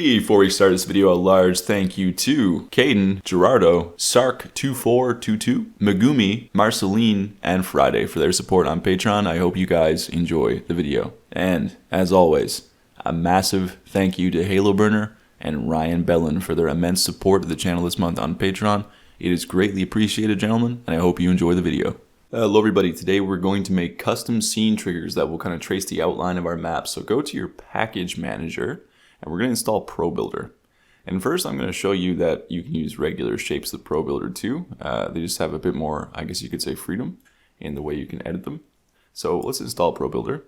Before we start this video, a large thank you to Caden, Gerardo, Sark2422, Megumi, Marceline, and Friday for their support on Patreon. I hope you guys enjoy the video. And, as always, a massive thank you to Halo Burner and Ryan Bellin for their immense support of the channel this month on Patreon. It is greatly appreciated, gentlemen, and I hope you enjoy the video. Hello everybody, today we're going to make custom scene triggers that will kind of trace the outline of our map. So go to your package manager, and we're going to install Probuilder. And first I'm going to show you that you can use regular shapes with Probuilder too. They just have a bit more, I guess you could say, freedom in the way you can edit them. So let's install Probuilder.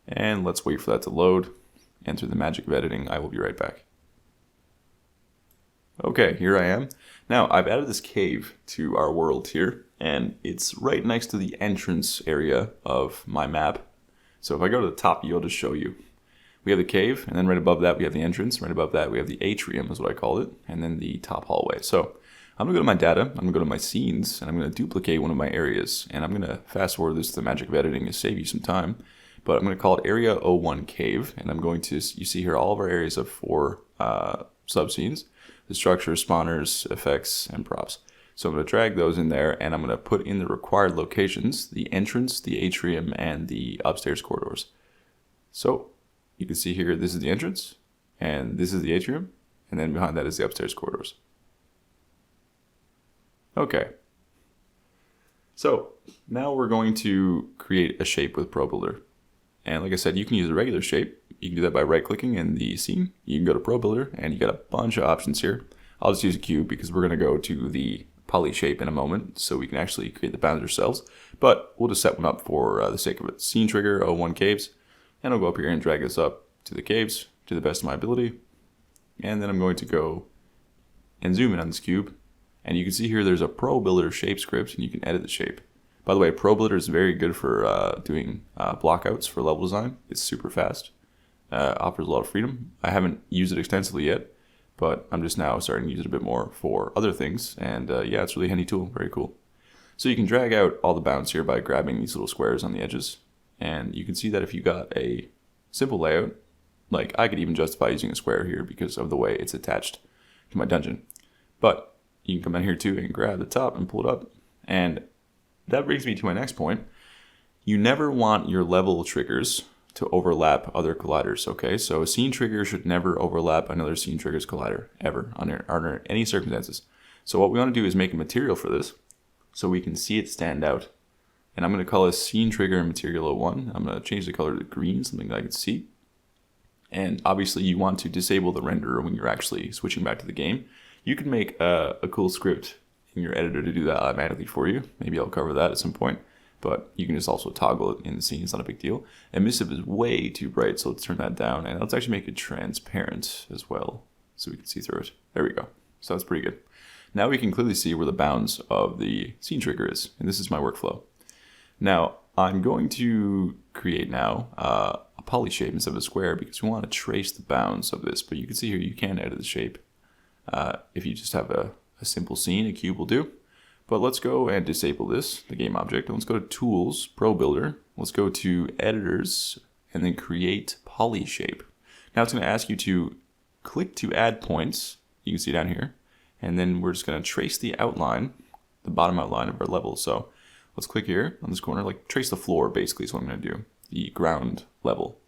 And let's wait for that to load. And through the magic of editing, I will be right back. Okay, here I am. Now, I've added this cave to our world here, and it's right next to the entrance area of my map. So if I go to the top, you'll just show you. We have the cave, and then right above that we have the entrance. Right above that we have the atrium, is what I call it, and then the top hallway. So I'm going to go to my data, I'm going to go to my scenes, and I'm going to duplicate one of my areas. And I'm going to fast forward this to the magic of editing to save you some time. But I'm going to call it Area 01 Cave, and I'm going to, you see here all of our areas of 4 subscenes: the structure, spawners, effects, and props. So I'm going to drag those in there, and I'm going to put in the required locations: the entrance, the atrium, and the upstairs corridors. So you can see here, this is the entrance, and this is the atrium, and then behind that is the upstairs corridors. Okay. So now we're going to create a shape with Probuilder. And like I said, you can use a regular shape. You can do that by right-clicking in the scene. You can go to Probuilder, and you got a bunch of options here. I'll just use a cube because we're going to go to the poly shape in a moment, so we can actually create the bounds ourselves. But we'll just set one up for the sake of it. Scene trigger 01 caves. And I'll go up here and drag this up to the caves to the best of my ability. And then I'm going to go and zoom in on this cube. And you can see here there's a Probuilder shape script, and you can edit the shape. By the way, Probuilder is very good for doing blockouts for level design. It's super fast. Offers a lot of freedom. I haven't used it extensively yet, but I'm just now starting to use it a bit more for other things. And yeah, it's a really handy tool. Very cool. So you can drag out all the bounds here by grabbing these little squares on the edges. And you can see that if you got a simple layout, like I could even justify using a square here because of the way it's attached to my dungeon. But you can come in here too and grab the top and pull it up. And that brings me to my next point. You never want your level triggers to overlap other colliders, okay? So a scene trigger should never overlap another scene trigger's collider, ever, under any circumstances. So what we want to do is make a material for this so we can see it stand out. And I'm going to call this scene trigger material 01. I'm going to change the color to green, something that I can see. And obviously you want to disable the renderer when you're actually switching back to the game. You can make a cool script in your editor to do that automatically for you. Maybe I'll cover that at some point. But you can just also toggle it in the scene. It's not a big deal. Emissive is way too bright, so let's turn that down. And let's actually make it transparent as well, so we can see through it. There we go. So that's pretty good. Now we can clearly see where the bounds of the scene trigger is. And this is my workflow. Now, I'm going to create now a poly shape instead of a square because we want to trace the bounds of this. But you can see here, you can edit the shape. If you just have a simple scene, a cube will do. But let's go and disable this, the game object. And let's go to Tools, Probuilder. Let's go to Editors, and then Create Poly Shape. Now it's going to ask you to click to add points. You can see down here. And then we're just going to trace the outline, the bottom outline of our level. So let's click here on this corner, like trace the floor basically is what I'm going to do, the ground level.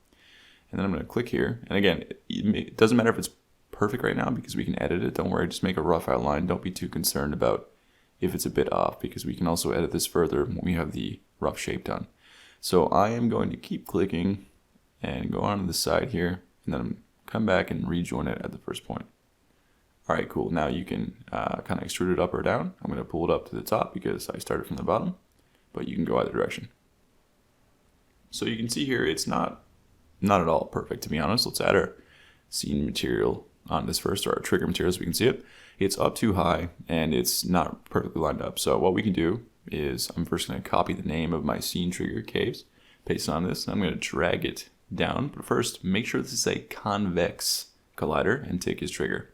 And then I'm going to click here. And again, it doesn't matter if it's perfect right now because we can edit it. Don't worry, just make a rough outline. Don't be too concerned about if it's a bit off because we can also edit this further when we have the rough shape done. So I am going to keep clicking and go on to the side here and then come back and rejoin it at the first point. All right, cool. Now you can kind of extrude it up or down. I'm going to pull it up to the top because I started from the bottom, but you can go either direction. So you can see here it's not at all perfect, to be honest. Let's add our scene material on this first, or our trigger material so we can see it. It's up too high and it's not perfectly lined up. So what we can do is I'm first going to copy the name of my scene trigger caves, paste it on this, and I'm going to drag it down. But first, make sure this is a convex collider and tick is trigger.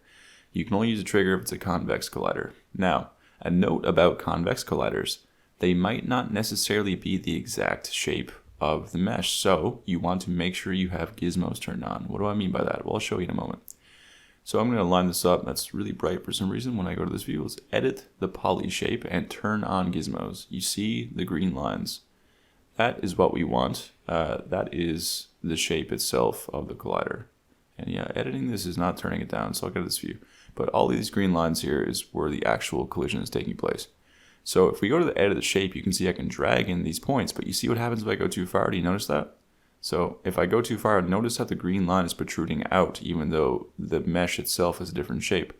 You can only use a trigger if it's a convex collider. Now, a note about convex colliders. They might not necessarily be the exact shape of the mesh. So you want to make sure you have gizmos turned on. What do I mean by that? Well, I'll show you in a moment. So I'm going to line this up. That's really bright for some reason. When I go to this view, let's edit the poly shape and turn on gizmos. You see the green lines. That is what we want. That is the shape itself of the collider. And yeah, editing this is not turning it down, so I'll go to this view. But all these green lines here is where the actual collision is taking place. So if we go to the edit of the shape, you can see I can drag in these points, but you see what happens if I go too far? Do you notice that? So if I go too far, notice how the green line is protruding out, even though the mesh itself is a different shape.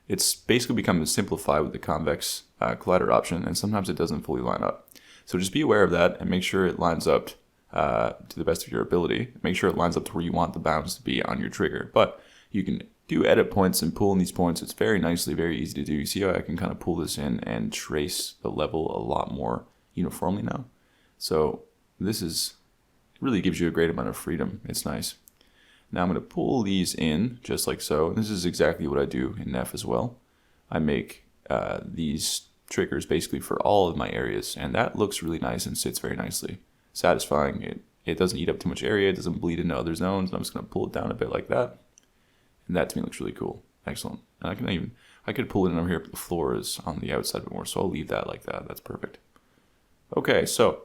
It's basically become simplified with the convex collider option, and sometimes it doesn't fully line up. So just be aware of that and make sure it lines up to the best of your ability. Make sure it lines up to where you want the bounds to be on your trigger. But you can do edit points and pull in these points. It's very nicely, very easy to do. You see how I can kind of pull this in and trace the level a lot more uniformly now. So this is really gives you a great amount of freedom. It's nice. Now I'm going to pull these in just like so. This is exactly what I do in Nef as well. I make these triggers basically for all of my areas, and that looks really nice and sits very nicely. Satisfying. It doesn't eat up too much area. It doesn't bleed into other zones. I'm just going to pull it down a bit like that. And that to me looks really cool. Excellent. And I could pull it in over here, but the floor is on the outside a bit more, so I'll leave that like that. That's perfect. Okay, so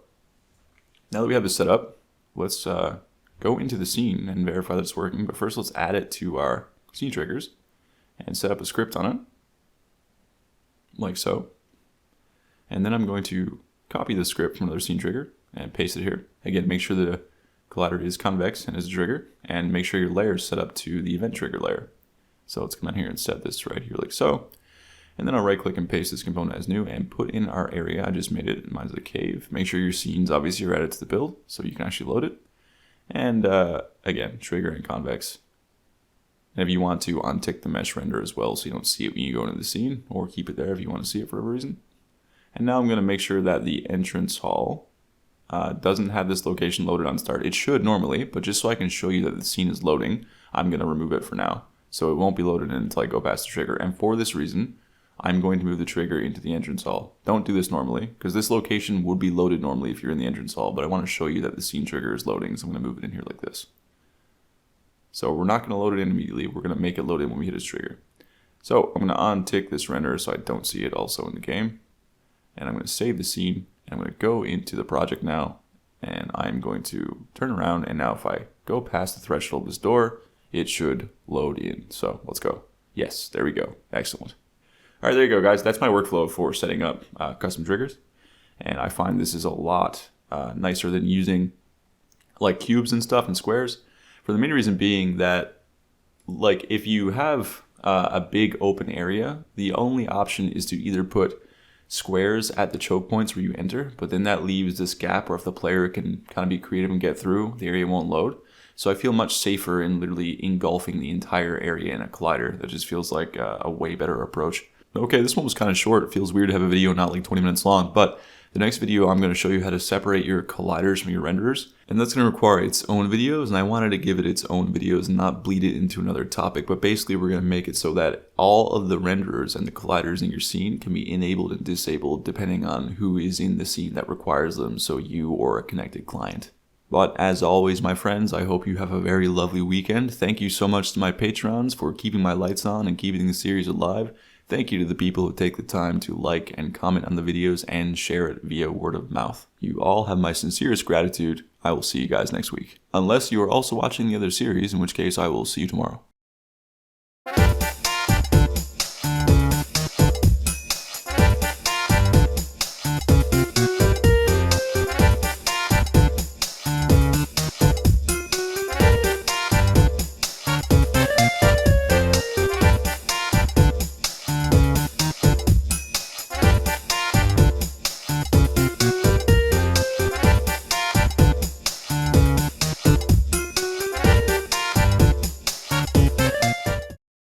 now that we have this set up, let's go into the scene and verify that it's working. But first, let's add it to our scene triggers and set up a script on it, like so. And then I'm going to copy the script from another scene trigger and paste it here. Again, make sure the collider is convex and is a trigger, and make sure your layer is set up to the event trigger layer. So let's come down here and set this right here like so. And then I'll right click and paste this component as new and put in our area. I just made it, mine's a cave. Make sure your scenes obviously are added to the build so you can actually load it. And again, trigger and convex. And if you want to untick the mesh render as well so you don't see it when you go into the scene, or keep it there if you want to see it for a reason. And now I'm going to make sure that the entrance hall doesn't have this location loaded on start. It should normally, but just so I can show you that the scene is loading, I'm going to remove it for now. So it won't be loaded in until I go past the trigger. And for this reason, I'm going to move the trigger into the entrance hall. Don't do this normally, because this location would be loaded normally if you're in the entrance hall, but I want to show you that the scene trigger is loading, so I'm going to move it in here like this. So we're not going to load it in immediately. We're going to make it load in when we hit its trigger. So I'm going to untick this render so I don't see it also in the game. And I'm going to save the scene, and I'm going to go into the project now, and I'm going to turn around, and now if I go past the threshold of this door, it should load in. So let's go. Yes, there we go. Excellent. All right, there you go, guys. That's my workflow for setting up custom triggers. And I find this is a lot nicer than using like cubes and stuff and squares. For the main reason being that, like, if you have a big open area, the only option is to either put squares at the choke points where you enter, but then that leaves this gap where if the player can kind of be creative and get through, the area won't load. So I feel much safer in literally engulfing the entire area in a collider. That just feels like a way better approach. Okay, this one was kind of short. It feels weird to have a video not like 20 minutes long, but the next video I'm going to show you how to separate your colliders from your renderers, and that's going to require its own videos, and I wanted to give it its own videos and not bleed it into another topic, but basically we're going to make it so that all of the renderers and the colliders in your scene can be enabled and disabled depending on who is in the scene that requires them, so you or a connected client. But as always, my friends, I hope you have a very lovely weekend. Thank you so much to my patrons for keeping my lights on and keeping the series alive. Thank you to the people who take the time to like and comment on the videos and share it via word of mouth. You all have my sincerest gratitude. I will see you guys next week. Unless you are also watching the other series, in which case I will see you tomorrow.